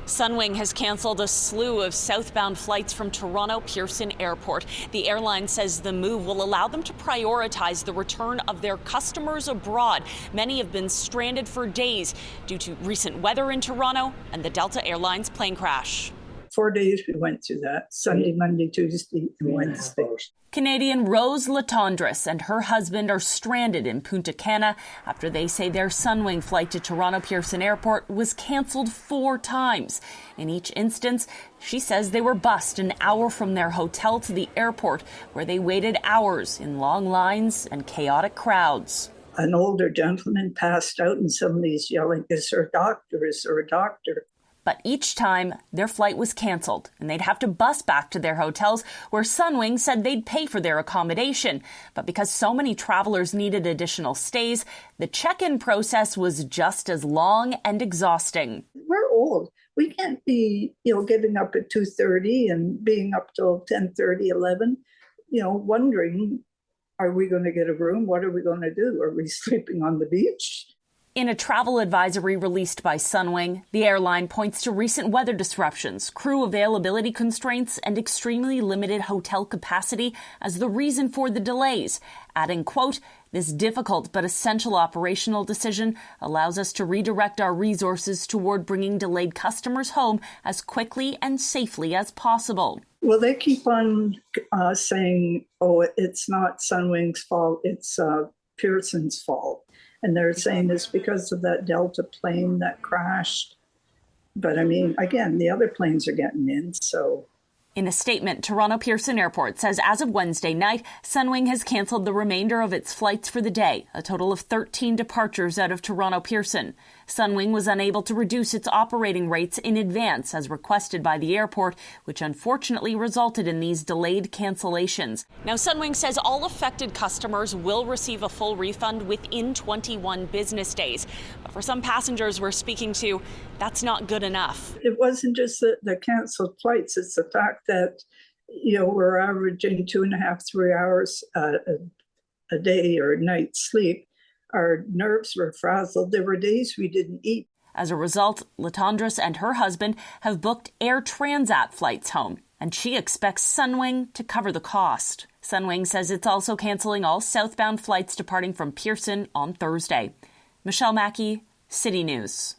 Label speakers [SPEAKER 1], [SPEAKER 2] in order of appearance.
[SPEAKER 1] Sunwing has canceled a slew of southbound flights from Toronto Pearson Airport. The airline says the move will allow them to prioritize the return of their customers abroad. Many have been stranded for days due to recent weather in Toronto and the Delta Airlines plane crash.
[SPEAKER 2] 4 days we went through that, Sunday, Monday, Tuesday, and Wednesday.
[SPEAKER 1] Canadian Rose Latondres and her husband are stranded in Punta Cana after they say their Sunwing flight to Toronto Pearson Airport was canceled 4 times. In each instance, she says they were bused an hour from their hotel to the airport, where they waited hours in long lines and chaotic crowds.
[SPEAKER 2] An older gentleman passed out and somebody's yelling, "Is there a doctor? Is there a doctor?"
[SPEAKER 1] But each time, their flight was canceled, and they'd have to bus back to their hotels, where Sunwing said they'd pay for their accommodation. But because so many travelers needed additional stays, the check-in process was just as long and exhausting.
[SPEAKER 2] We're old. We can't be, getting up at 2:30 and being up till 10:30, 11, wondering, are we going to get a room? What are we going to do? Are we sleeping on the beach?
[SPEAKER 1] In a travel advisory released by Sunwing, the airline points to recent weather disruptions, crew availability constraints, and extremely limited hotel capacity as the reason for the delays, adding, quote, "This difficult but essential operational decision allows us to redirect our resources toward bringing delayed customers home as quickly and safely as possible."
[SPEAKER 2] Well, they keep on saying, it's not Sunwing's fault, it's Pearson's fault. And they're saying it's because of that Delta plane that crashed. But again, the other planes are getting in, so.
[SPEAKER 1] In a statement, Toronto Pearson Airport says as of Wednesday night, Sunwing has canceled the remainder of its flights for the day, a total of 13 departures out of Toronto Pearson. Sunwing was unable to reduce its operating rates in advance as requested by the airport, which unfortunately resulted in these delayed cancellations. Now, Sunwing says all affected customers will receive a full refund within 21 business days. But for some passengers we're speaking to, that's not good enough.
[SPEAKER 2] It wasn't just the canceled flights, it's the fact that, we're averaging 2.5, 3 hours a day or a night's sleep. Our nerves were frazzled. There were days we didn't eat.
[SPEAKER 1] As a result, Latondres and her husband have booked Air Transat flights home, and she expects Sunwing to cover the cost. Sunwing says it's also canceling all southbound flights departing from Pearson on Thursday. Michelle Mackey, City News.